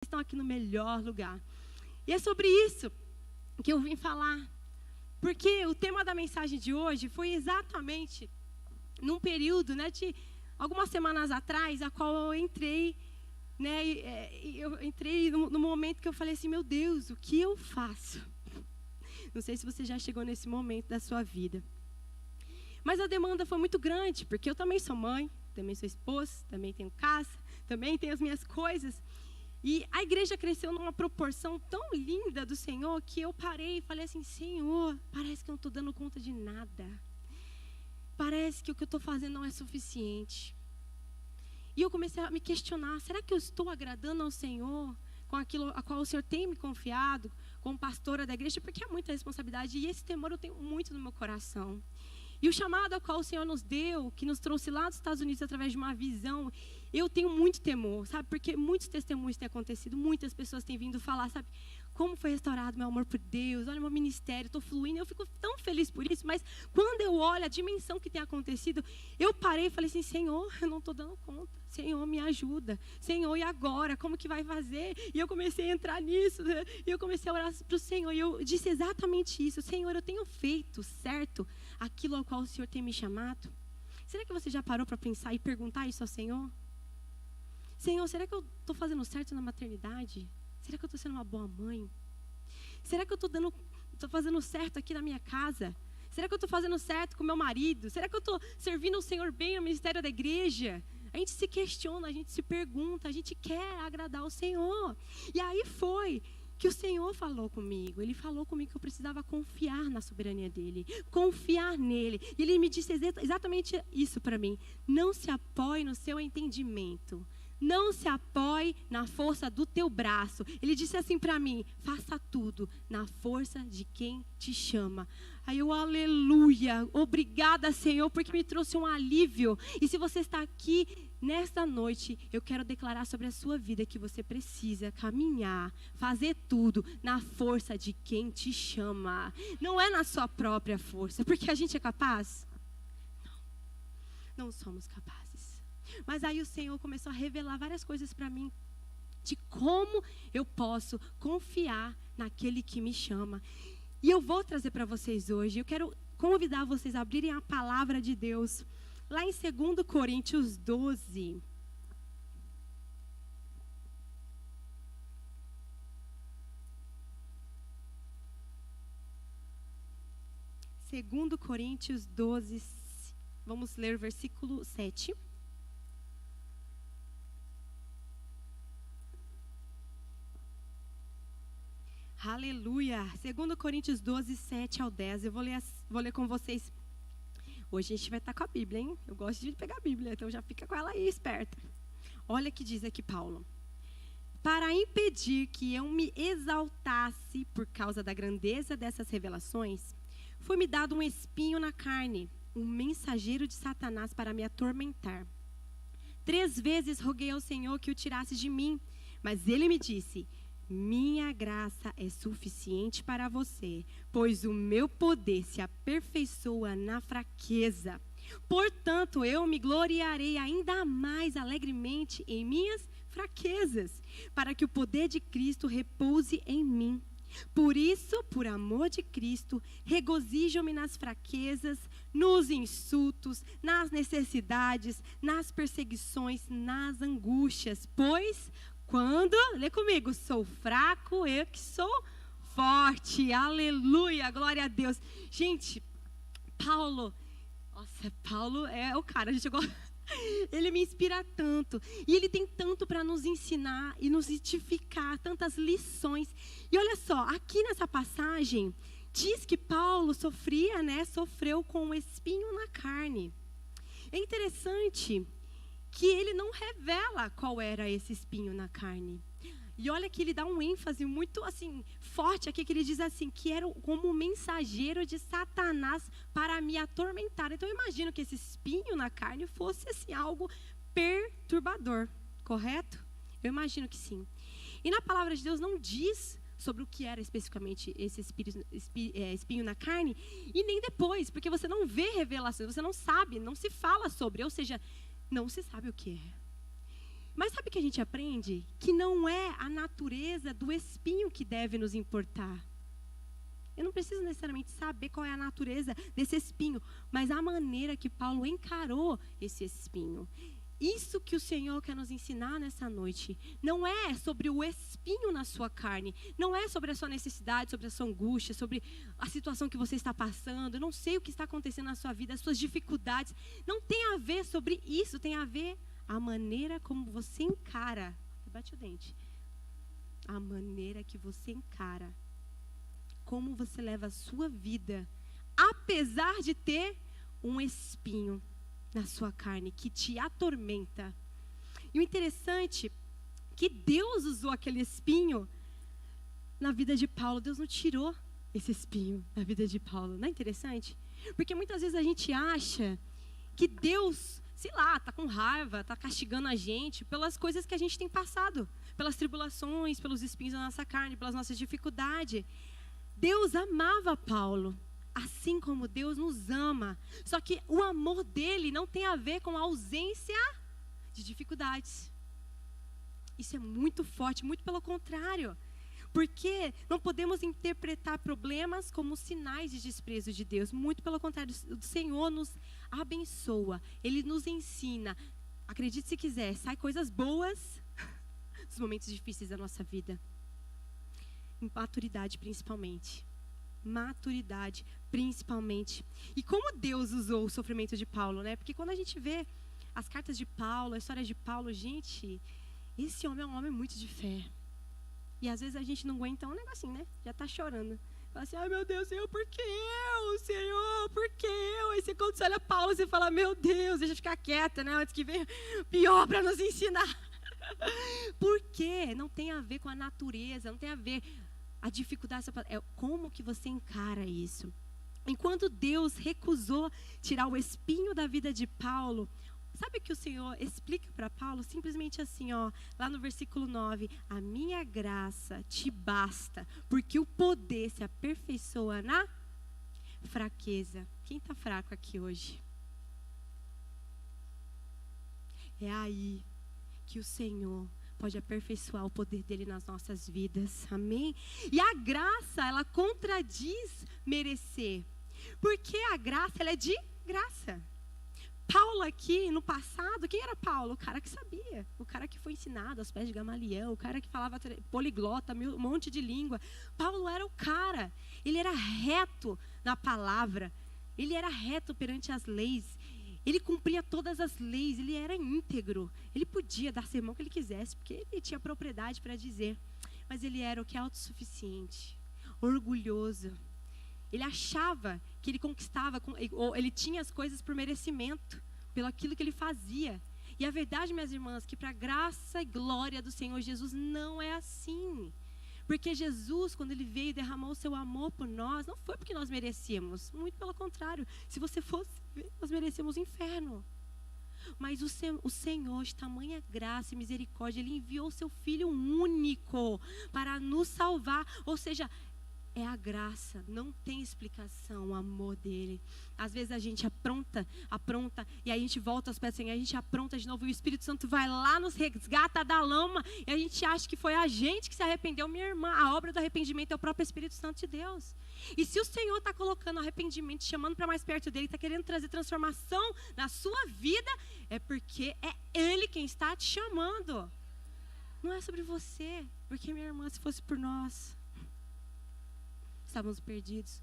Estão aqui no melhor lugar. E é sobre isso que eu vim falar. Porque o tema da mensagem de hoje foi exatamente num período, de algumas semanas atrás, a qual eu entrei, eu entrei no momento que eu falei assim, meu Deus, o que eu faço? Não sei se você já chegou nesse momento da sua vida. Mas a demanda foi muito grande, porque eu também sou mãe, também sou esposa, também tenho casa, também tenho as minhas coisas. E a igreja cresceu numa proporção tão linda do Senhor que eu parei e falei assim, Senhor, parece que eu não estou dando conta de nada. Parece que o que eu estou fazendo não é suficiente. E eu comecei a me questionar, será que eu estou agradando ao Senhor com aquilo a qual o Senhor tem me confiado, como pastora da igreja? Porque é muita responsabilidade e esse temor eu tenho muito no meu coração. E o chamado ao qual o Senhor nos deu, que nos trouxe lá dos Estados Unidos através de uma visão, eu tenho muito temor, sabe? Porque muitos testemunhos têm acontecido, muitas pessoas têm vindo falar, sabe? Como foi restaurado meu amor por Deus, olha o meu ministério, estou fluindo, eu fico tão feliz por isso, mas quando eu olho a dimensão que tem acontecido, eu parei e falei assim, Senhor, eu não estou dando conta, Senhor, me ajuda, Senhor, e agora, como que vai fazer? E eu comecei a entrar nisso, e eu comecei a orar para o Senhor, e eu disse exatamente isso, Senhor, eu tenho feito certo aquilo ao qual o Senhor tem me chamado? Será que você já parou para pensar e perguntar isso ao Senhor? Senhor, será que eu estou fazendo certo na maternidade? Será que eu estou sendo uma boa mãe? Será que eu estou fazendo certo aqui na minha casa? Será que eu estou fazendo certo com meu marido? Será que eu estou servindo o Senhor bem no ministério da igreja? A gente se questiona, a gente se pergunta, a gente quer agradar o Senhor. E aí foi que o Senhor falou comigo. Ele falou comigo que eu precisava confiar na soberania dEle, confiar nele. E Ele me disse exatamente isso para mim. Não se apoie no seu entendimento. Não se apoie na força do teu braço. Ele disse assim para mim, faça tudo na força de quem te chama. Aí eu, aleluia, obrigada, Senhor, porque me trouxe um alívio. E se você está aqui nesta noite, eu quero declarar sobre a sua vida que você precisa caminhar, fazer tudo na força de quem te chama. Não é na sua própria força, porque a gente é capaz? Não somos capazes. Mas aí o Senhor começou a revelar várias coisas para mim, de como eu posso confiar naquele que me chama. E eu vou trazer para vocês hoje, eu quero convidar vocês a abrirem a palavra de Deus, lá em 2 Coríntios 12. Segundo Coríntios 12, vamos ler o versículo 7. Aleluia. 2 Coríntios 12, 7 ao 10. Eu vou ler com vocês. Hoje a gente vai estar com a Bíblia, hein? Eu gosto de pegar a Bíblia, então já fica com ela aí, esperta. Olha o que diz aqui Paulo. Para impedir que eu me exaltasse por causa da grandeza dessas revelações, foi-me dado um espinho na carne, um mensageiro de Satanás para me atormentar. 3 vezes roguei ao Senhor que o tirasse de mim, mas ele me disse, minha graça é suficiente para você, pois o meu poder se aperfeiçoa na fraqueza. Portanto, eu me gloriarei ainda mais alegremente em minhas fraquezas, para que o poder de Cristo repouse em mim. Por isso, por amor de Cristo, regozijo-me nas fraquezas, nos insultos, nas necessidades, nas perseguições, nas angústias, pois quando, lê comigo, sou fraco, eu que sou forte, aleluia, glória a Deus. Gente, Paulo é o cara, ele me inspira tanto, e ele tem tanto para nos ensinar e nos edificar, tantas lições. E olha só, aqui nessa passagem, diz que Paulo sofreu com um espinho na carne. É interessante que ele não revela qual era esse espinho na carne. E olha que ele dá um ênfase muito assim forte aqui, que ele diz assim, que era como um mensageiro de Satanás para me atormentar. Então eu imagino que esse espinho na carne fosse assim, algo perturbador, correto? Eu imagino que sim. E na palavra de Deus não diz sobre o que era especificamente esse espinho na carne, e nem depois, porque você não vê revelações, você não sabe, não se fala sobre, ou seja, não se sabe o que é. Mas sabe o que a gente aprende? Que não é a natureza do espinho que deve nos importar. Eu não preciso necessariamente saber qual é a natureza desse espinho, mas a maneira que Paulo encarou esse espinho. Isso que o Senhor quer nos ensinar nessa noite. Não é sobre o espinho na sua carne. Não é sobre a sua necessidade, sobre a sua angústia, sobre a situação que você está passando. Eu não sei o que está acontecendo na sua vida, as suas dificuldades. Não tem a ver sobre isso, tem a ver a maneira como você encara. Bate o dente. A maneira que você encara. Como você leva a sua vida, apesar de ter um espinho na sua carne que te atormenta. E o interessante é que Deus usou aquele espinho na vida de Paulo. Deus não tirou esse espinho da vida de Paulo. Não é interessante? Porque muitas vezes a gente acha que Deus, sei lá, está com raiva, está castigando a gente pelas coisas que a gente tem passado, pelas tribulações, pelos espinhos na nossa carne, pelas nossas dificuldades. Deus amava Paulo, assim como Deus nos ama. Só que o amor dele não tem a ver com a ausência de dificuldades. Isso é muito forte, muito pelo contrário. Porque não podemos interpretar problemas como sinais de desprezo de Deus. Muito pelo contrário, o Senhor nos abençoa, Ele nos ensina. Acredite se quiser, sai coisas boas dos momentos difíceis da nossa vida. Maturidade principalmente. Maturidade principalmente. E como Deus usou o sofrimento de Paulo, né? Porque quando a gente vê as cartas de Paulo, a história de Paulo, gente, esse homem é um homem muito de fé. E às vezes a gente não aguenta um negocinho, né? Já tá chorando. Fala assim, ai meu Deus, Senhor, por que eu? Senhor, por que eu? Aí você, quando você olha Paulo, você fala, meu Deus, deixa eu ficar quieta, né? Antes que venha pior para nos ensinar. Por quê? Não tem a ver com a natureza, não tem a ver... A dificuldade é como que você encara isso. Enquanto Deus recusou tirar o espinho da vida de Paulo, sabe o que o Senhor explica para Paulo? Simplesmente assim, ó, lá no versículo 9. A minha graça te basta, porque o poder se aperfeiçoa na fraqueza. Quem está fraco aqui hoje? É aí que o Senhor pode aperfeiçoar o poder dele nas nossas vidas, amém? E a graça, ela contradiz merecer, porque a graça, ela é de graça. Paulo aqui, no passado, quem era Paulo? O cara que sabia, o cara que foi ensinado aos pés de Gamaliel, o cara que falava poliglota, um monte de língua. Paulo era o cara, ele era reto na palavra, ele era reto perante as leis. Ele cumpria todas as leis, ele era íntegro. Ele podia dar sermão que ele quisesse, porque ele tinha propriedade para dizer. Mas ele era o que? Autossuficiente, orgulhoso. Ele achava que ele conquistava, ou ele tinha as coisas por merecimento, pelo aquilo que ele fazia. E a verdade, minhas irmãs, que para a graça e glória do Senhor Jesus não é assim. Porque Jesus, quando ele veio e derramou o seu amor por nós, não foi porque nós merecíamos. Muito pelo contrário. Se você fosse ver, nós merecíamos o inferno. Mas o Senhor, de tamanha graça e misericórdia, Ele enviou o seu Filho único para nos salvar. Ou seja, é a graça, não tem explicação o amor dele. Às vezes a gente apronta, e aí a gente volta aos pés do Senhor, a gente apronta de novo, e o Espírito Santo vai lá, nos resgata da lama, e a gente acha que foi a gente que se arrependeu. Minha irmã, a obra do arrependimento é o próprio Espírito Santo de Deus. E se o Senhor está colocando arrependimento, chamando para mais perto dele, está querendo trazer transformação na sua vida, é porque é Ele quem está te chamando. Não é sobre você, porque, minha irmã, se fosse por nós, estávamos perdidos.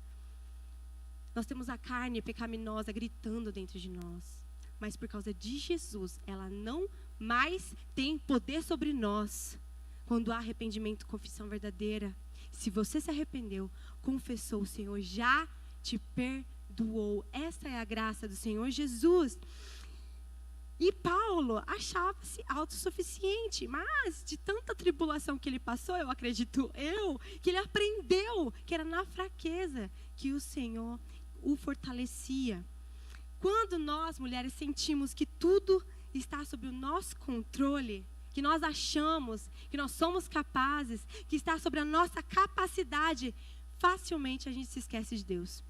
Nós temos a carne pecaminosa gritando dentro de nós. Mas por causa de Jesus, ela não mais tem poder sobre nós. Quando há arrependimento, confissão verdadeira. Se você se arrependeu, confessou, o Senhor já te perdoou. Essa é a graça do Senhor Jesus. E Paulo achava-se autossuficiente, mas de tanta tribulação que ele passou, eu acredito que ele aprendeu que era na fraqueza que o Senhor o fortalecia. Quando nós, mulheres, sentimos que tudo está sob o nosso controle, que nós achamos que nós somos capazes, que está sobre a nossa capacidade, facilmente a gente se esquece de Deus.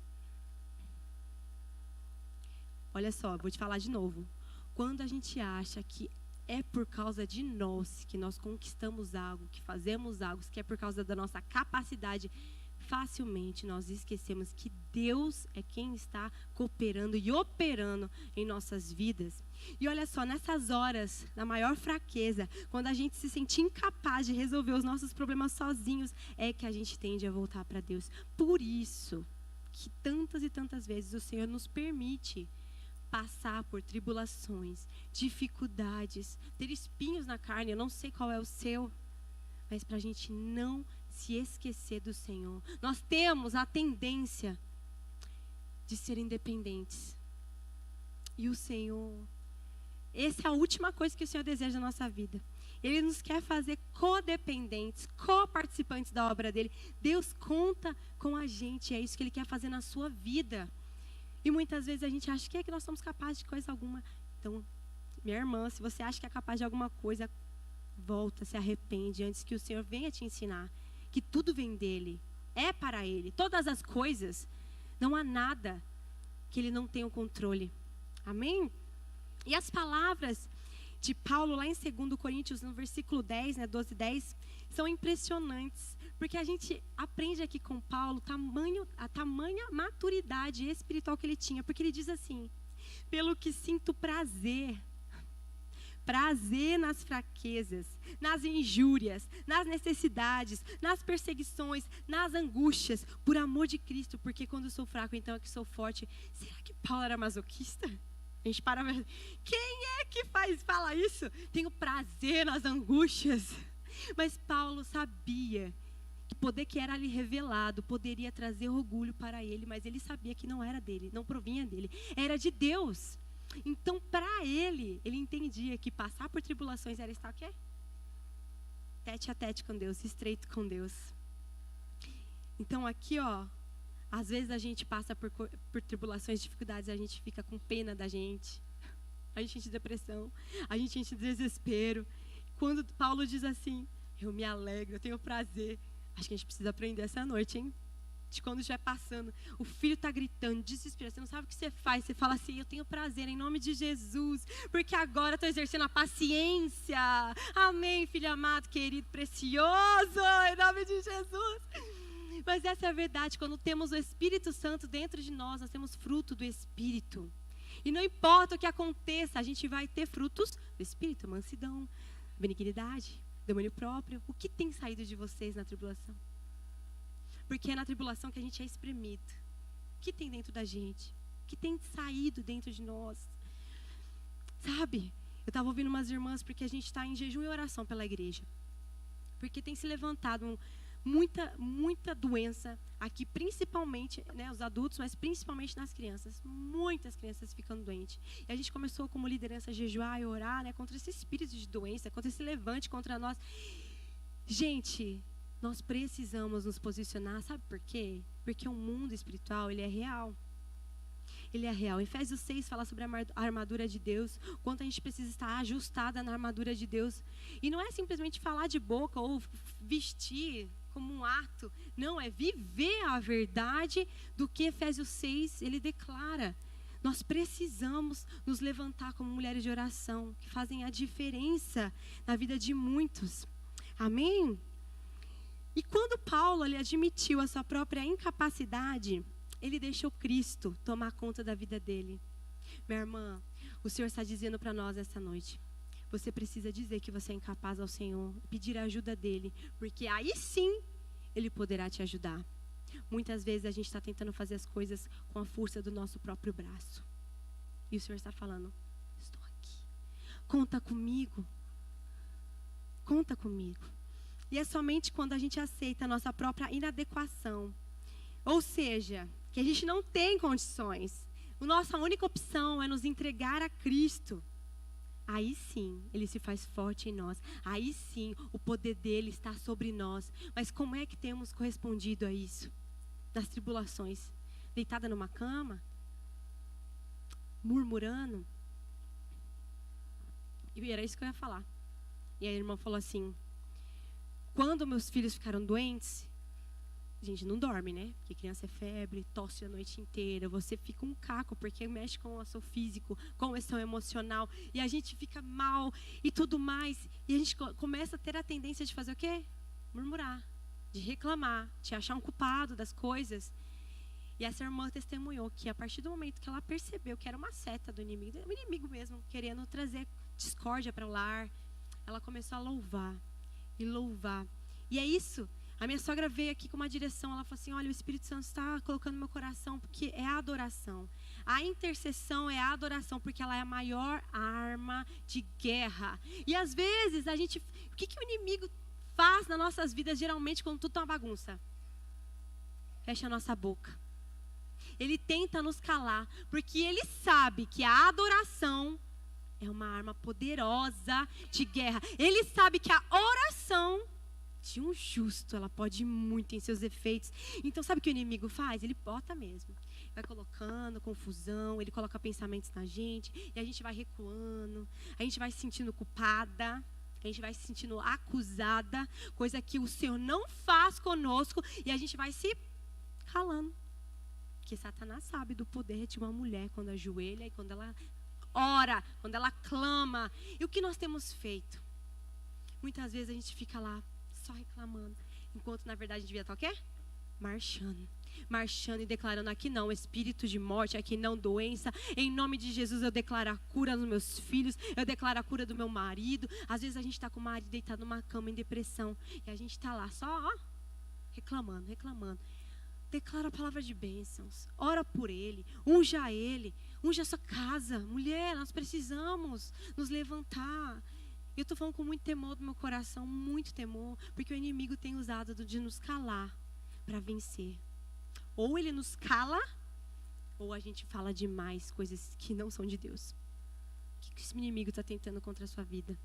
Olha só, vou te falar de novo. Quando a gente acha que é por causa de nós que nós conquistamos algo, que fazemos algo, que é por causa da nossa capacidade, facilmente nós esquecemos que Deus é quem está cooperando e operando em nossas vidas. E olha só, nessas horas, na maior fraqueza, quando a gente se sente incapaz de resolver os nossos problemas sozinhos, é que a gente tende a voltar para Deus. Por isso que tantas e tantas vezes o Senhor nos permite passar por tribulações, dificuldades, ter espinhos na carne. Eu não sei qual é o seu, mas para a gente não se esquecer do Senhor. Nós temos a tendência de ser independentes. E o Senhor, essa é a última coisa que o Senhor deseja na nossa vida. Ele nos quer fazer codependentes, coparticipantes da obra dele. Deus conta com a gente, é isso que ele quer fazer na sua vida. E muitas vezes a gente acha que nós somos capazes de coisa alguma. Então, minha irmã, se você acha que é capaz de alguma coisa, volta, se arrepende antes que o Senhor venha te ensinar que tudo vem dele, é para ele. Todas as coisas, não há nada que ele não tenha o controle. Amém? E as palavras de Paulo lá em 2 Coríntios, no versículo 10, 12 e 10, são impressionantes. Porque a gente aprende aqui com Paulo a tamanha maturidade espiritual que ele tinha. Porque ele diz assim: pelo que sinto prazer nas fraquezas, nas injúrias, nas necessidades, nas perseguições, nas angústias, por amor de Cristo, porque quando eu sou fraco, então é que sou forte. Será que Paulo era masoquista? A gente para, quem é que fala isso? Tenho prazer nas angústias. Mas Paulo sabia que o poder que era ali revelado poderia trazer orgulho para ele, mas ele sabia que não era dele, não provinha dele, era de Deus. Então, para ele entendia que passar por tribulações era estar o quê? Tete a tete com Deus, estreito com Deus. Então, aqui, às vezes a gente passa por tribulações, dificuldades, a gente fica com pena da gente. A gente sente depressão, a gente sente desespero. Quando Paulo diz assim, eu me alegro, eu tenho prazer. Acho que a gente precisa aprender essa noite, hein? De quando estiver passando, o filho está gritando, desesperado, você não sabe o que você faz, você fala assim, eu tenho prazer em nome de Jesus, porque agora estou exercendo a paciência. Amém, filho amado, querido, precioso, em nome de Jesus. Mas essa é a verdade, quando temos o Espírito Santo dentro de nós, nós temos fruto do Espírito. E não importa o que aconteça, a gente vai ter frutos do Espírito, mansidão, benignidade, domínio próprio. O que tem saído de vocês na tribulação? Porque é na tribulação que a gente é espremido. O que tem dentro da gente? O que tem saído dentro de nós? Sabe, eu estava ouvindo umas irmãs, porque a gente está em jejum e oração pela igreja. Porque tem se levantado muita doença aqui, principalmente, os adultos, mas principalmente nas crianças. Muitas crianças ficando doentes. E a gente começou como liderança a jejuar e orar, contra esse espírito de doença, contra esse levante contra nós. Gente, nós precisamos nos posicionar, sabe por quê? Porque o mundo espiritual, ele é real. Ele é real. Efésios 6 fala sobre a armadura de Deus, quanto a gente precisa estar ajustada na armadura de Deus. E não é simplesmente falar de boca ou vestir como um ato. Não, é viver a verdade do que Efésios 6, ele declara. Nós precisamos nos levantar como mulheres de oração, que fazem a diferença na vida de muitos. Amém? E quando Paulo ele admitiu a sua própria incapacidade, ele deixou Cristo tomar conta da vida dele. Minha irmã, o Senhor está dizendo para nós essa noite, você precisa dizer que você é incapaz ao Senhor, pedir a ajuda dele, porque aí sim ele poderá te ajudar. Muitas vezes a gente está tentando fazer as coisas com a força do nosso próprio braço. E o Senhor está falando, estou aqui, conta comigo. Conta comigo. E é somente quando a gente aceita a nossa própria inadequação, ou seja, que a gente não tem condições, a nossa única opção é nos entregar a Cristo. Aí sim, ele se faz forte em nós. Aí sim, o poder dele está sobre nós. Mas como é que temos correspondido a isso? Nas tribulações, deitada numa cama, murmurando. E era isso que eu ia falar. E a irmã falou assim, quando meus filhos ficaram doentes, gente não dorme, né? Porque criança é febre, tosse a noite inteira. Você fica um caco, porque mexe com o seu físico, com o seu emocional. E a gente fica mal e tudo mais. E a gente começa a ter a tendência de fazer o quê? Murmurar, de reclamar, de achar um culpado das coisas. E essa irmã testemunhou que a partir do momento que ela percebeu que era uma seta do inimigo, o inimigo mesmo, querendo trazer discórdia para o lar, ela começou a louvar e louvar. E é isso. A minha sogra veio aqui com uma direção, ela falou assim, olha, o Espírito Santo está colocando no meu coração, porque é a adoração. A intercessão é a adoração, porque ela é a maior arma de guerra. E às vezes, o que o inimigo faz nas nossas vidas, geralmente, quando tudo está uma bagunça? Fecha a nossa boca. Ele tenta nos calar, porque ele sabe que a adoração é uma arma poderosa de guerra. Ele sabe que a oração de um justo, ela pode ir muito em seus efeitos. Então, sabe o que o inimigo faz? Ele bota mesmo. Vai colocando confusão, ele coloca pensamentos na gente, e a gente vai recuando, a gente vai se sentindo culpada, a gente vai se sentindo acusada, coisa que o Senhor não faz conosco, e a gente vai se calando. Porque Satanás sabe do poder de uma mulher quando ajoelha e quando ela ora, quando ela clama. E o que nós temos feito? Muitas vezes a gente fica lá só reclamando, enquanto na verdade a gente devia estar o quê? Marchando e declarando: aqui não espírito de morte, aqui não doença, em nome de Jesus eu declaro a cura dos meus filhos, eu declaro a cura do meu marido. Às vezes a gente está com o marido deitado numa cama em depressão, e a gente está lá só reclamando. Declara a palavra de bênçãos, ora por ele, unja a sua casa. Mulher, nós precisamos nos levantar. Eu estou falando com muito temor do meu coração, muito temor, porque o inimigo tem usado de nos calar para vencer. Ou ele nos cala, ou a gente fala demais coisas que não são de Deus. O que esse inimigo está tentando contra a sua vida?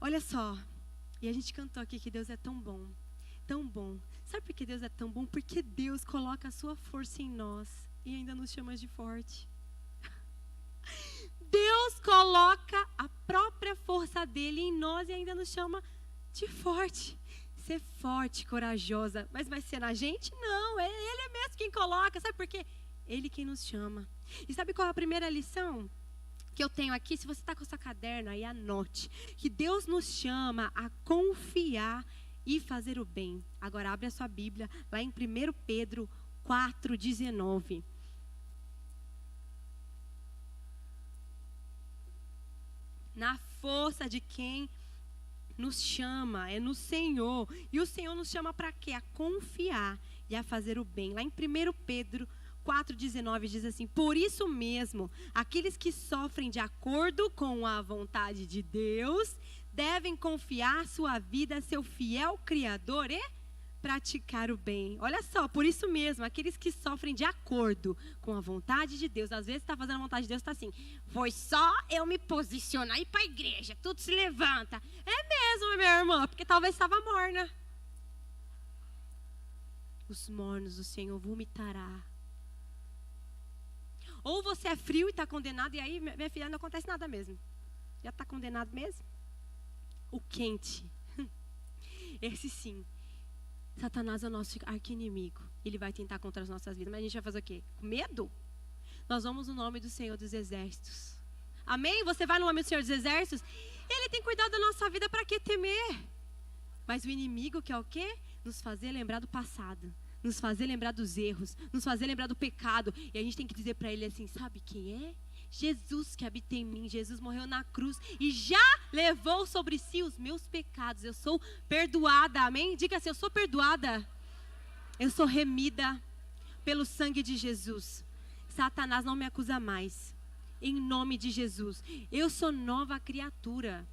Olha só, e a gente cantou aqui que Deus é tão bom, tão bom. Sabe por que Deus é tão bom? Porque Deus coloca a sua força em nós e ainda nos chama de forte. Deus coloca a própria força dele em nós e ainda nos chama de forte. Ser forte, corajosa. Mas vai ser na gente? Não, é ele mesmo quem coloca. Sabe por quê? Ele quem nos chama. E sabe qual é a primeira lição que eu tenho aqui? Se você está com a sua caderna aí, anote. Que Deus nos chama a confiar e fazer o bem. Agora abre a sua Bíblia lá em 1 Pedro 4:19. Na força de quem nos chama, é no Senhor. E o Senhor nos chama para quê? A confiar e a fazer o bem. Lá em 1 Pedro 4:19 diz assim: por isso mesmo, aqueles que sofrem de acordo com a vontade de Deus devem confiar sua vida a seu fiel Criador e praticar o bem. Olha só, por isso mesmo, aqueles que sofrem de acordo com a vontade de Deus, às vezes está fazendo a vontade de Deus, está assim, foi só eu me posicionar e ir para a igreja, tudo se levanta. É mesmo, minha irmã, porque talvez estava morna. Os mornos o Senhor vomitará. Ou você é frio e está condenado, e aí, minha filha, não acontece nada mesmo. Já está condenado mesmo? O quente. Esse sim. Satanás é o nosso arqui-inimigo. Ele vai tentar contra as nossas vidas. Mas a gente vai fazer o quê? Com medo? Nós vamos no nome do Senhor dos Exércitos. Amém? Você vai no nome do Senhor dos Exércitos? Ele tem cuidado da nossa vida, para que temer? Mas o inimigo quer o quê? Nos fazer lembrar do passado. Nos fazer lembrar dos erros. Nos fazer lembrar do pecado. E a gente tem que dizer para ele assim, sabe quem é? Jesus que habita em mim. Jesus morreu na cruz e já levou sobre si os meus pecados. Eu sou perdoada, amém? Diga assim, eu sou perdoada. Eu sou remida pelo sangue de Jesus. Satanás não me acusa mais. Em nome de Jesus. Eu sou nova criatura.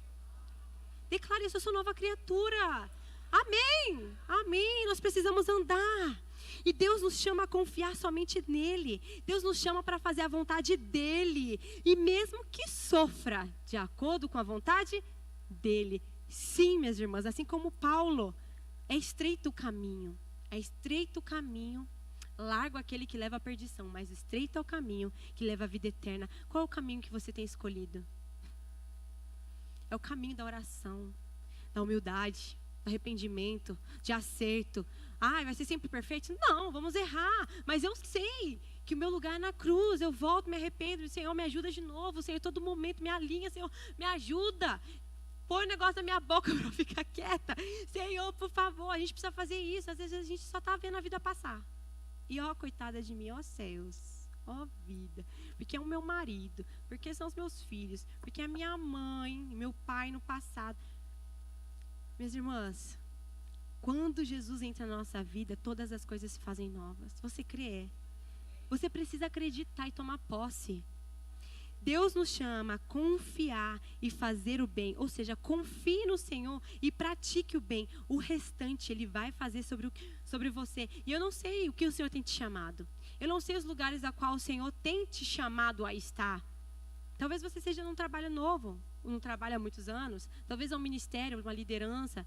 Declare isso, eu sou nova criatura. Amém, amém. Nós precisamos andar. E Deus nos chama a confiar somente nele. Deus nos chama para fazer a vontade dele. E mesmo que sofra de acordo com a vontade dele. Sim, minhas irmãs, assim como Paulo. É estreito o caminho. É estreito o caminho. Largo aquele que leva à perdição. Mas estreito é o caminho que leva à vida eterna. Qual é o caminho que você tem escolhido? É o caminho da oração, da humildade, de arrependimento, de acerto. Vai ser sempre perfeito? Não, vamos errar. Mas eu sei que o meu lugar é na cruz. Eu volto, me arrependo. Senhor, me ajuda de novo. Senhor, todo momento me alinha. Senhor, me ajuda. Põe o negócio na minha boca para eu ficar quieta. Senhor, por favor, a gente precisa fazer isso. Às vezes a gente só está vendo a vida passar. E coitada de mim, céus, vida. Porque é o meu marido, porque são os meus filhos, porque é minha mãe, meu pai no passado. Minhas irmãs, quando Jesus entra na nossa vida, todas as coisas se fazem novas. Você crê? Você precisa acreditar e tomar posse. Deus nos chama a confiar e fazer o bem. Ou seja, confie no Senhor e pratique o bem. O restante Ele vai fazer sobre você. E eu não sei o que o Senhor tem te chamado. Eu não sei os lugares a qual o Senhor tem te chamado a estar. Talvez você seja num trabalho novo, não trabalha há muitos anos. Talvez é um ministério, uma liderança.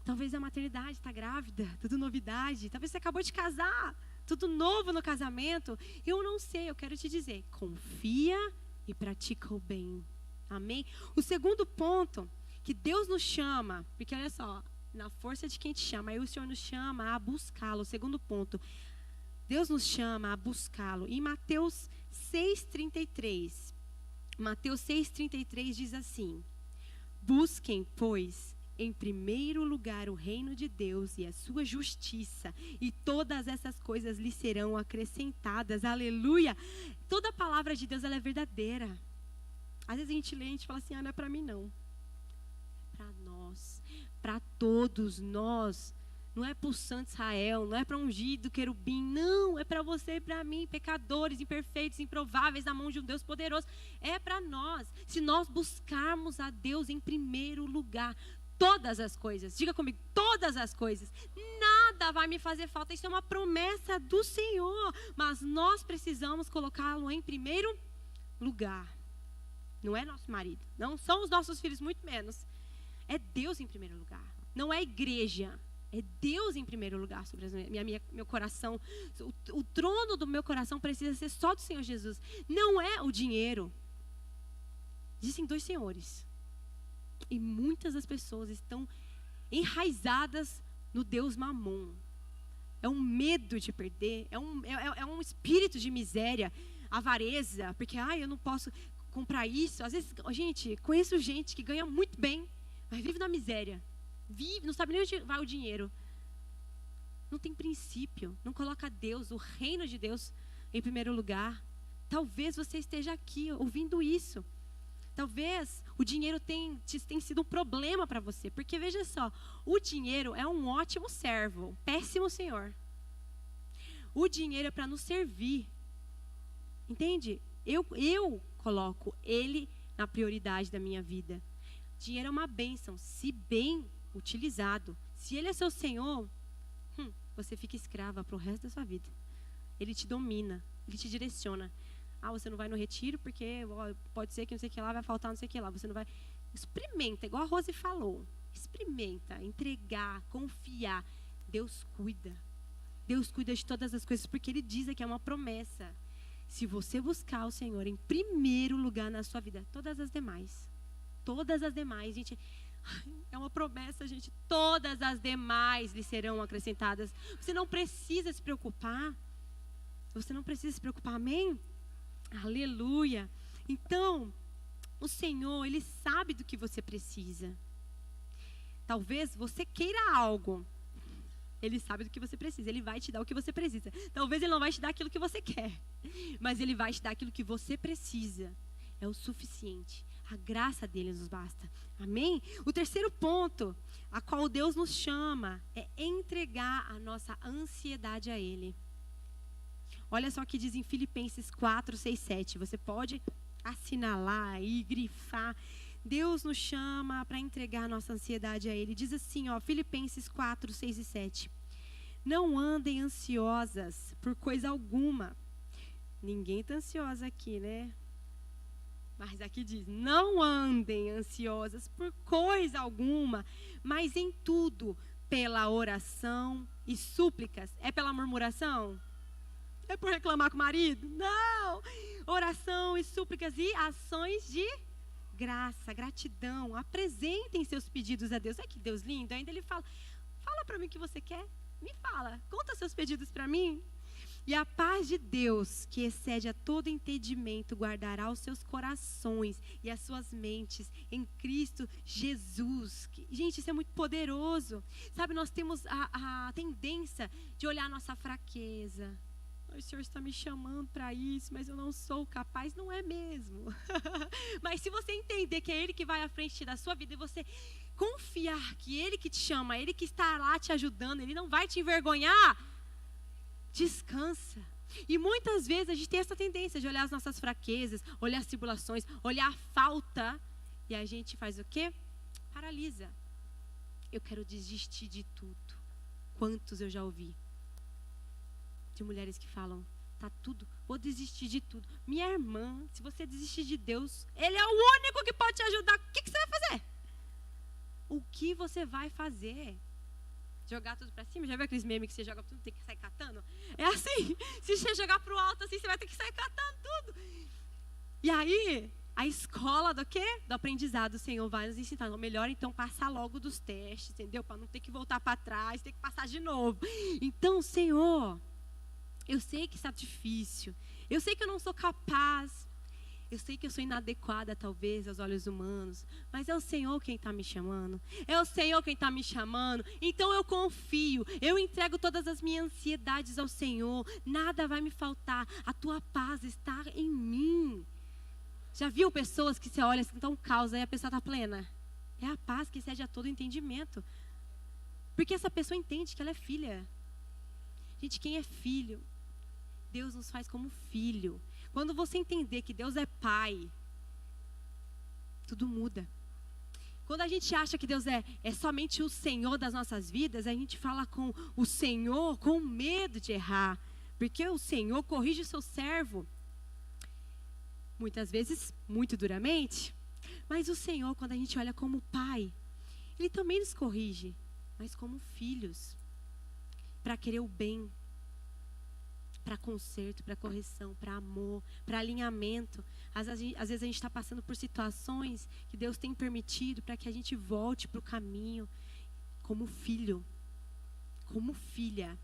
Talvez a maternidade, está grávida, tudo novidade. Talvez você acabou de casar. Tudo novo no casamento. Eu não sei, eu quero te dizer, confia e pratica o bem. Amém? O segundo ponto, que Deus nos chama, porque olha só, na força de quem te chama, aí o Senhor nos chama a buscá-lo. O segundo ponto, Deus nos chama a buscá-lo. Em Mateus 6,33, Mateus 6,33 diz assim: busquem, pois, em primeiro lugar o reino de Deus e a sua justiça, e todas essas coisas lhe serão acrescentadas. Aleluia! Toda a palavra de Deus, ela é verdadeira. Às vezes a gente lê e a gente fala assim, não é para mim não. É para nós, para todos nós. Não é para o Santo Israel, não é para ungido querubim, não, é para você e para mim, pecadores, imperfeitos, improváveis, na mão de um Deus poderoso. É para nós. Se nós buscarmos a Deus em primeiro lugar, todas as coisas, diga comigo, todas as coisas, nada vai me fazer falta. Isso é uma promessa do Senhor, mas nós precisamos colocá-lo em primeiro lugar. Não é nosso marido, não são os nossos filhos, muito menos. É Deus em primeiro lugar, não é a igreja, é Deus em primeiro lugar sobre meu coração. O trono do meu coração precisa ser só do Senhor Jesus, não é o dinheiro. Existem dois senhores. E muitas das pessoas estão enraizadas no Deus Mamon. É um medo de perder, é um espírito de miséria, avareza, porque eu não posso comprar isso. Às vezes, gente, conheço gente que ganha muito bem, mas vive na miséria. Vive, não sabe nem onde vai o dinheiro. Não tem princípio, não coloca Deus, o reino de Deus em primeiro lugar. Talvez você esteja aqui ouvindo isso. Talvez o dinheiro tenha sido um problema para você. Porque veja só, o dinheiro é um ótimo servo, um péssimo senhor. O dinheiro é para nos servir. Entende? Eu coloco ele na prioridade da minha vida. Dinheiro é uma bênção, se bem utilizado. Se ele é seu senhor, você fica escrava para o resto da sua vida. Ele te domina, ele te direciona. Você não vai no retiro porque pode ser que não sei o que lá, vai faltar não sei o que lá. Você não vai. Experimenta, igual a Rose falou. Experimenta, entregar, confiar. Deus cuida. Deus cuida de todas as coisas, porque Ele diz que é uma promessa. Se você buscar o Senhor em primeiro lugar na sua vida, todas as demais, gente, é uma promessa, gente. Todas as demais lhe serão acrescentadas. Você não precisa se preocupar. Você não precisa se preocupar, amém? Aleluia. Então, o Senhor, Ele sabe do que você precisa. Talvez você queira algo. Ele sabe do que você precisa. Ele vai te dar o que você precisa. Talvez Ele não vai te dar aquilo que você quer, mas Ele vai te dar aquilo que você precisa. É o suficiente. A graça dele nos basta. Amém? O terceiro ponto, a qual Deus nos chama, é entregar a nossa ansiedade a Ele. Olha só o que diz em Filipenses 4, 6, 7. Você pode assinalar e grifar. Deus nos chama para entregar a nossa ansiedade a Ele. Diz assim, Filipenses 4, 6 e 7. Não andem ansiosas por coisa alguma. Ninguém está ansiosa aqui, né? Mas aqui diz, não andem ansiosas por coisa alguma, mas em tudo, pela oração e súplicas. É pela murmuração? É por reclamar com o marido? Não! Oração e súplicas e ações de graça, gratidão. Apresentem seus pedidos a Deus. Olha que Deus lindo. Ainda ele fala para mim o que você quer. Me fala, conta seus pedidos para mim. E a paz de Deus, que excede a todo entendimento, guardará os seus corações e as suas mentes em Cristo Jesus. Gente, isso é muito poderoso. Sabe, nós temos a tendência de olhar a nossa fraqueza. O Senhor está me chamando para isso, mas eu não sou capaz. Não é mesmo. Mas se você entender que é Ele que vai à frente da sua vida e você confiar que Ele que te chama, Ele que está lá te ajudando, Ele não vai te envergonhar, descansa. E muitas vezes a gente tem essa tendência de olhar as nossas fraquezas, olhar as tribulações, olhar a falta, e a gente faz o quê? Paralisa. Eu quero desistir de tudo. Quantos eu já ouvi de mulheres que falam, tá tudo, vou desistir de tudo. Minha irmã, se você desistir de Deus, Ele é o único que pode te ajudar. O que você vai fazer? O que você vai fazer? Jogar tudo pra cima? Já viu aqueles memes que você joga tudo, tem que sair catando? É assim, se você jogar pro alto assim, você vai ter que sair catando tudo. E aí, a escola do quê? Do aprendizado, o Senhor vai nos ensinar. Não, melhor então passar logo dos testes, entendeu? Para não ter que voltar para trás, ter que passar de novo. Então, Senhor, eu sei que está difícil, eu sei que eu não sou capaz, eu sei que eu sou inadequada talvez aos olhos humanos, mas é o Senhor quem está me chamando, é o Senhor quem está me chamando, então eu confio, eu entrego todas as minhas ansiedades ao Senhor, nada vai me faltar, a tua paz está em mim. Já viu pessoas que você olha assim, tá um caos, aí a pessoa está plena? É a paz que excede a todo entendimento, porque essa pessoa entende que ela é filha. Gente, quem é filho, Deus nos faz como filho. Quando você entender que Deus é pai, tudo muda. Quando a gente acha que Deus é somente o Senhor das nossas vidas, a gente fala com o Senhor com medo de errar. Porque o Senhor corrige o seu servo. Muitas vezes, muito duramente. Mas o Senhor, quando a gente olha como pai, Ele também nos corrige. Mas como filhos. Para querer o bem. Para conserto, para correção, para amor, para alinhamento. Às vezes a gente está passando por situações que Deus tem permitido para que a gente volte para o caminho. Como filho, como filha,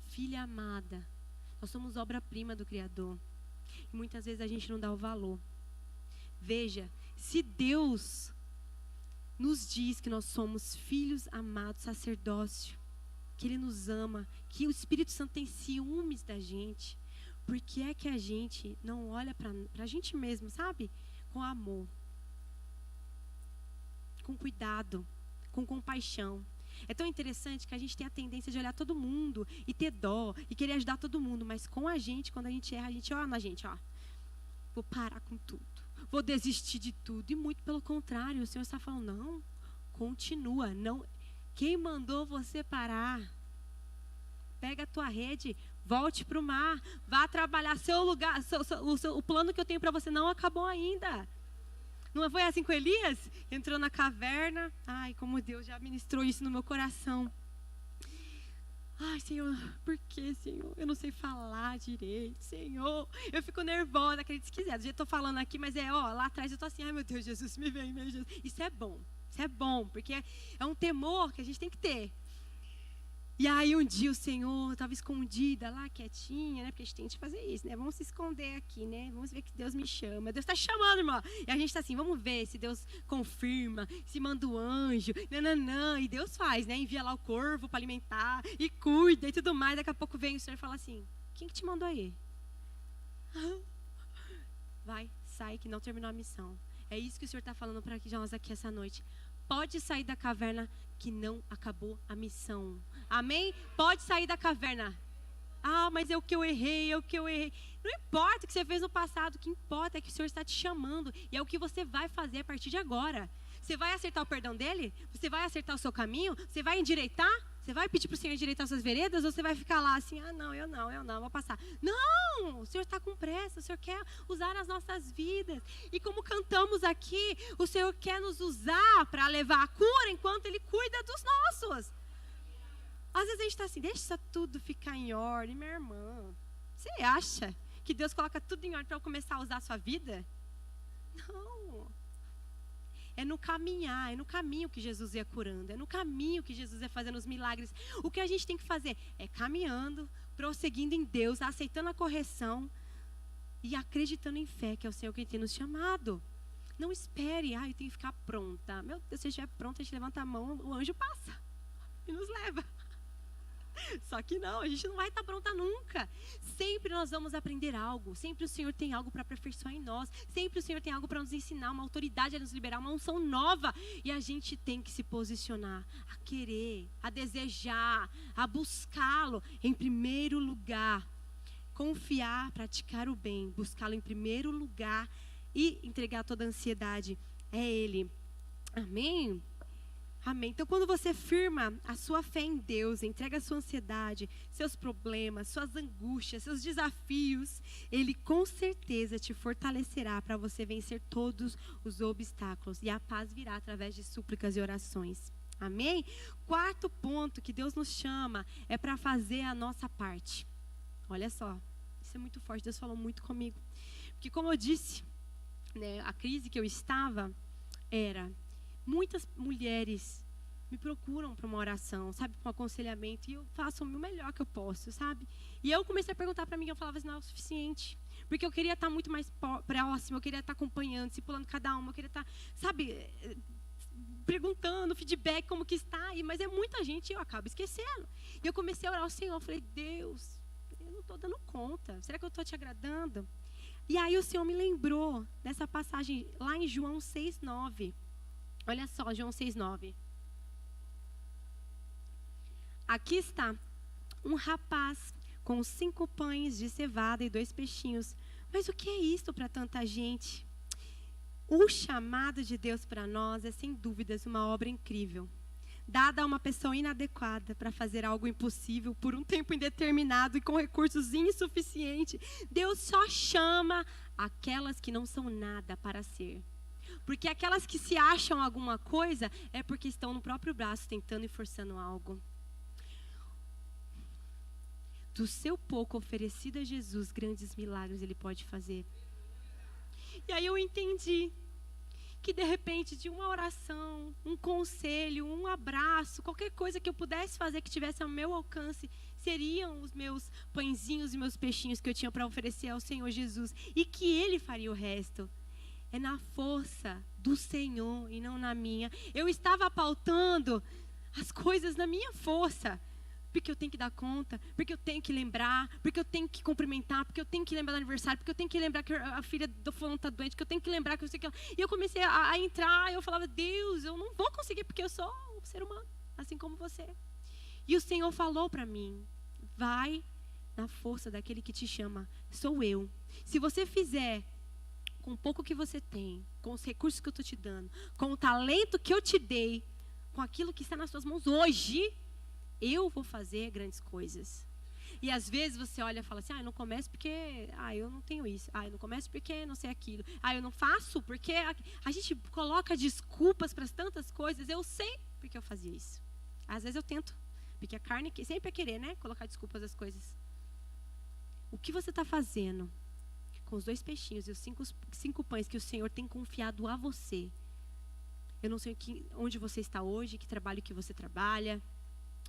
filha amada. Nós somos obra-prima do Criador. E muitas vezes a gente não dá o valor. Veja, se Deus nos diz que nós somos filhos amados, sacerdócio, que Ele nos ama, que o Espírito Santo tem ciúmes da gente, por que é que a gente não olha para a gente mesmo, sabe? Com amor, com cuidado, com compaixão. É tão interessante que a gente tem a tendência de olhar todo mundo e ter dó e querer ajudar todo mundo, mas com a gente, quando a gente erra, a gente olha na gente, ó, vou parar com tudo, vou desistir de tudo. E muito pelo contrário, o Senhor está falando, não, continua, não. Quem mandou você parar? Pega a tua rede, volte para o mar, vá trabalhar seu lugar, o plano que eu tenho para você não acabou ainda. Não foi assim com Elias? Entrou na caverna, ai, como Deus já ministrou isso no meu coração. Ai, Senhor, por que, Senhor? Eu não sei falar direito, Senhor. Eu fico nervosa, acredite se quiser. Do jeito que eu estou falando aqui, mas lá atrás eu estou assim, ai meu Deus, Jesus, me vem, meu Jesus. Isso é bom, porque é um temor que a gente tem que ter. E aí um dia o Senhor estava escondida lá, quietinha, né? Porque a gente tem que fazer isso, né? Vamos se esconder aqui, né? Vamos ver que Deus me chama. Deus está chamando, irmão. E a gente está assim, vamos ver se Deus confirma, se manda o anjo, nananã. E Deus faz, né? Envia lá o corvo para alimentar e cuida e tudo mais. Daqui a pouco vem o Senhor e fala assim, quem que te mandou aí? Vai, sai que não terminou a missão. É isso que o Senhor está falando para nós aqui essa noite. Pode sair da caverna que não acabou a missão. Amém? Pode sair da caverna. Ah, mas é o que eu errei, Não importa o que você fez no passado, o que importa é que o Senhor está te chamando. E é o que você vai fazer a partir de agora. Você vai acertar o perdão dele? Você vai acertar o seu caminho? Você vai endireitar? Você vai pedir para o Senhor endireitar suas veredas? Ou você vai ficar lá assim, eu não, vou passar. Não, o Senhor está com pressa, o Senhor quer usar as nossas vidas. E como cantamos aqui, o Senhor quer nos usar para levar a cura enquanto Ele cuida dos nossos. Às vezes a gente está assim, deixa tudo ficar em ordem, minha irmã. Você acha que Deus coloca tudo em ordem para eu começar a usar a sua vida? Não. é no caminhar, é no caminho que Jesus ia curando, é no caminho que Jesus ia fazendo os milagres. O que a gente tem que fazer é caminhando, prosseguindo em Deus, aceitando a correção e acreditando em fé, que é o Senhor quem tem nos chamado. Não espere, eu tenho que ficar pronta. Meu Deus, se eu estiver pronta, a gente levanta a mão, o anjo passa e nos leva. Só que não, a gente não vai estar pronta nunca. Sempre nós vamos aprender algo. Sempre o Senhor tem algo para aperfeiçoar em nós. Sempre o Senhor tem algo para nos ensinar, uma autoridade a nos liberar, uma unção nova. E a gente tem que se posicionar, a querer, a desejar, a buscá-lo em primeiro lugar. Confiar, praticar o bem, buscá-lo em primeiro lugar e entregar toda a ansiedade a Ele. Amém? Amém. Então, quando você firma a sua fé em Deus, entrega a sua ansiedade, seus problemas, suas angústias, seus desafios, Ele com certeza te fortalecerá para você vencer todos os obstáculos. E a paz virá através de súplicas e orações. Amém? Quarto ponto que Deus nos chama é para fazer a nossa parte. Olha só, isso é muito forte, Deus falou muito comigo. Porque como eu disse, né, a crise que eu estava era... Muitas mulheres me procuram para uma oração, sabe, para um aconselhamento, e eu faço o melhor que eu posso, sabe? E eu comecei a perguntar para mim, eu falava assim, não é o suficiente, porque eu queria estar muito mais próximo, eu queria estar acompanhando, discipulando cada uma, eu queria estar, sabe, perguntando, feedback, como que está, mas é muita gente e eu acabo esquecendo. E eu comecei a orar ao Senhor, eu falei, Deus, eu não estou dando conta, será que eu estou te agradando? E aí o Senhor me lembrou dessa passagem lá em João 6:9. Olha só, João 6:9. Aqui está um rapaz com 5 pães de cevada e 2 peixinhos. Mas o que é isso para tanta gente? O chamado de Deus para nós é, sem dúvidas, uma obra incrível. Dada a uma pessoa inadequada para fazer algo impossível por um tempo indeterminado e com recursos insuficientes. Deus só chama aquelas que não são nada para ser. Porque aquelas que se acham alguma coisa é porque estão no próprio braço tentando e forçando algo. Do seu pouco oferecido a Jesus, grandes milagres Ele pode fazer. E aí eu entendi que de repente de uma oração, um conselho, um abraço, qualquer coisa que eu pudesse fazer que tivesse ao meu alcance, seriam os meus pãezinhos e meus peixinhos que eu tinha para oferecer ao Senhor Jesus. E que Ele faria o resto. É na força do Senhor e não na minha. Eu estava pautando as coisas na minha força. Porque eu tenho que dar conta, porque eu tenho que lembrar, porque eu tenho que cumprimentar, porque eu tenho que lembrar do aniversário, porque eu tenho que lembrar que a filha do fulano está doente, que eu tenho que lembrar que eu sei que... E eu comecei a entrar, eu falava, Deus, eu não vou conseguir, porque eu sou um ser humano, assim como você. E o Senhor falou para mim, vai na força daquele que te chama, sou eu. Se você fizer com o pouco que você tem, com os recursos que eu estou te dando, com o talento que eu te dei, com aquilo que está nas suas mãos hoje, eu vou fazer grandes coisas. E às vezes você olha e fala assim, eu não começo porque, eu não tenho isso. Eu não começo porque não sei aquilo. Eu não faço porque... A gente coloca desculpas para tantas coisas. Eu sei porque eu fazia isso. Às vezes eu tento, porque a carne sempre é querer, né? Colocar desculpas às coisas. O que você está fazendo com os 2 peixinhos e os 5 pães que o Senhor tem confiado a você? Eu não sei onde você está hoje, que trabalho que você trabalha.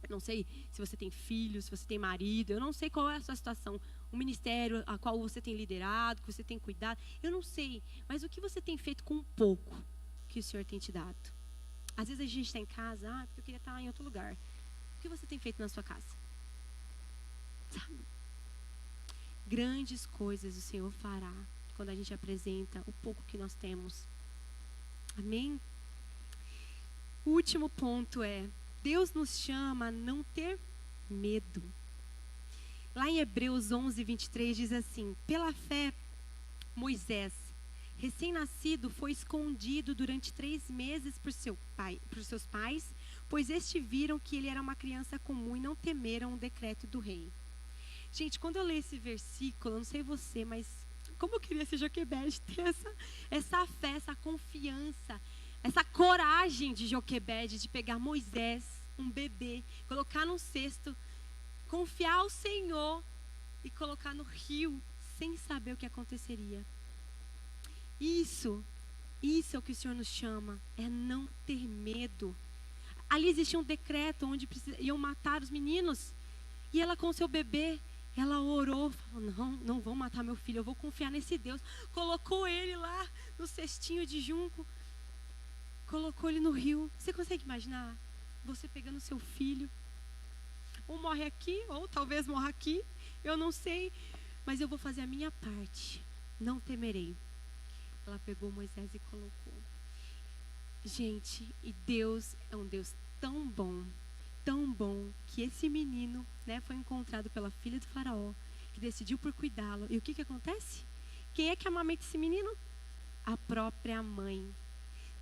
Eu não sei se você tem filhos, se você tem marido. Eu não sei qual é a sua situação. O ministério a qual você tem liderado, que você tem cuidado. Eu não sei. Mas o que você tem feito com o pouco que o Senhor tem te dado? Às vezes a gente está em casa, porque eu queria estar em outro lugar. O que você tem feito na sua casa? Sabe? Grandes coisas o Senhor fará quando a gente apresenta o pouco que nós temos. Amém? O último ponto é, Deus nos chama a não ter medo. Lá em Hebreus 11:23 diz assim, pela fé, Moisés, recém-nascido, foi escondido durante 3 meses por seus pais, pois estes viram que ele era uma criança comum e não temeram o decreto do rei. Gente, quando eu leio esse versículo, eu não sei você, mas como eu queria ser Joquebede, ter essa fé, essa confiança, essa coragem de Joquebede, de pegar Moisés, um bebê, colocar num cesto, confiar ao Senhor e colocar no rio, sem saber o que aconteceria. Isso Isso é o que o Senhor nos chama, é não ter medo. Ali existia um decreto onde iam matar os meninos. E ela com seu bebê, ela orou, falou, não vão matar meu filho, eu vou confiar nesse Deus. Colocou ele lá no cestinho de junco, colocou ele no rio. Você consegue imaginar você pegando seu filho? Ou morre aqui, ou talvez morra aqui, eu não sei, mas eu vou fazer a minha parte, não temerei. Ela pegou Moisés e colocou. Gente, e Deus é um Deus tão bom, que esse menino, né, foi encontrado pela filha do faraó, que decidiu por cuidá-lo. E o que acontece? Quem é que amamenta esse menino? A própria mãe.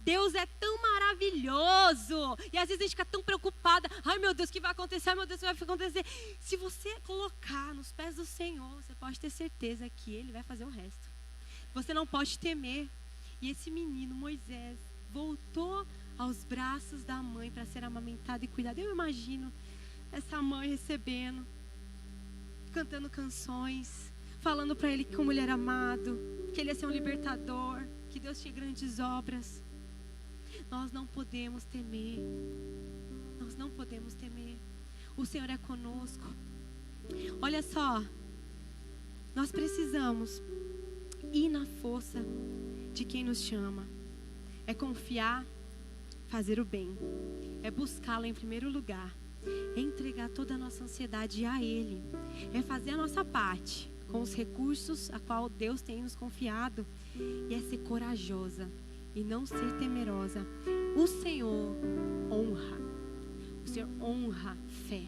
Deus é tão maravilhoso. E às vezes a gente fica tão preocupada. Ai meu Deus, o que vai acontecer? Ai meu Deus, o que vai acontecer? Se você colocar nos pés do Senhor, você pode ter certeza que Ele vai fazer o resto. Você não pode temer. E esse menino, Moisés, voltou aos braços da mãe para ser amamentado e cuidado. Eu imagino essa mãe recebendo, cantando canções, falando para ele que como ele era amado, que ele ia ser um libertador, que Deus tinha grandes obras. Nós não podemos temer. Nós não podemos temer. O Senhor é conosco. Olha só, nós precisamos ir na força de quem nos chama. É confiar, fazer o bem. É buscá-lo em primeiro lugar. É entregar toda a nossa ansiedade a Ele. É fazer a nossa parte com os recursos a qual Deus tem nos confiado. E é ser corajosa e não ser temerosa. O Senhor honra. O Senhor honra fé.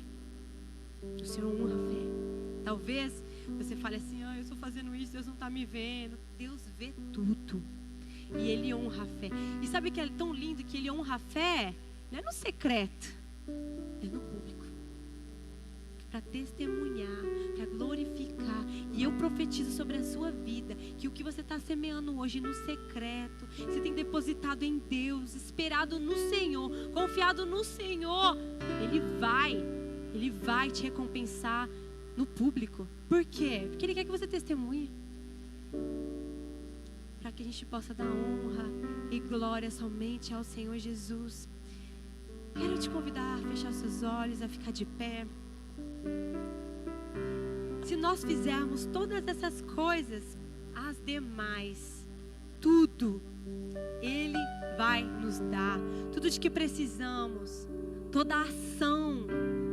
O Senhor honra fé. Talvez você fale assim, eu estou fazendo isso, Deus não está me vendo. Deus vê tudo. E Ele honra a fé. E sabe que é tão lindo que Ele honra a fé? Não é no secreto, é no público. Para testemunhar, para glorificar. E eu profetizo sobre a sua vida que o que você está semeando hoje no secreto, você tem depositado em Deus, esperado no Senhor, confiado no Senhor, Ele vai te recompensar no público. Por quê? Porque Ele quer que você testemunhe. Para que a gente possa dar honra e glória somente ao Senhor Jesus. Quero te convidar a fechar seus olhos, a ficar de pé. Se nós fizermos todas essas coisas, as demais, tudo, Ele vai nos dar. Tudo de que precisamos, toda a ação,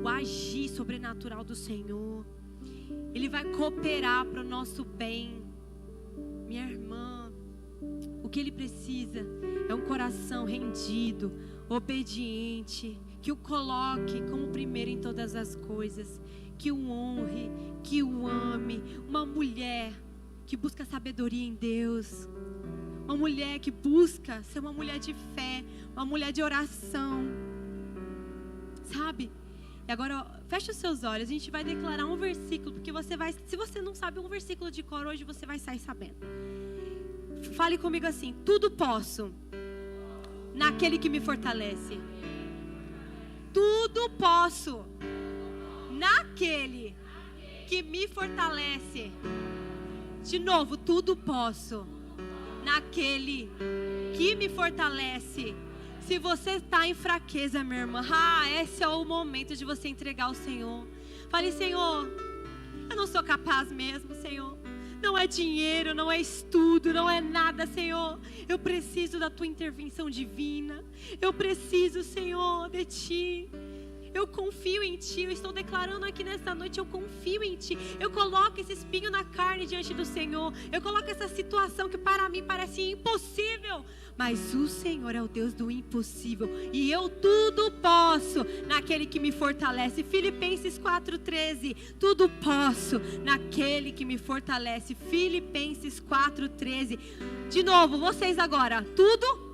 o agir sobrenatural do Senhor. Ele vai cooperar para o nosso bem. Minha irmã, o que Ele precisa é um coração rendido, obediente, que o coloque como primeiro em todas as coisas, que o honre, que o ame. Uma mulher que busca sabedoria em Deus, uma mulher que busca ser uma mulher de fé, uma mulher de oração, sabe? E agora, fecha os seus olhos, a gente vai declarar um versículo, porque você vai, se você não sabe um versículo de cor hoje, você vai sair sabendo. Fale comigo assim: tudo posso naquele que me fortalece. Tudo posso naquele que me fortalece. De novo, tudo posso naquele que me fortalece. Se você está em fraqueza, minha irmã, esse é o momento de você entregar ao Senhor. Fale: Senhor, eu não sou capaz mesmo, Senhor. Não é dinheiro, não é estudo, não é nada, Senhor. Eu preciso da Tua intervenção divina. Eu preciso, Senhor, de Ti. Eu confio em Ti. Eu estou declarando aqui nesta noite, eu confio em Ti. Eu coloco esse espinho na carne diante do Senhor. Eu coloco essa situação que para mim parece impossível. Mas o Senhor é o Deus do impossível. E eu tudo posso naquele que me fortalece. Filipenses 4:13. Tudo posso naquele que me fortalece. Filipenses 4:13. De novo, vocês agora. Tudo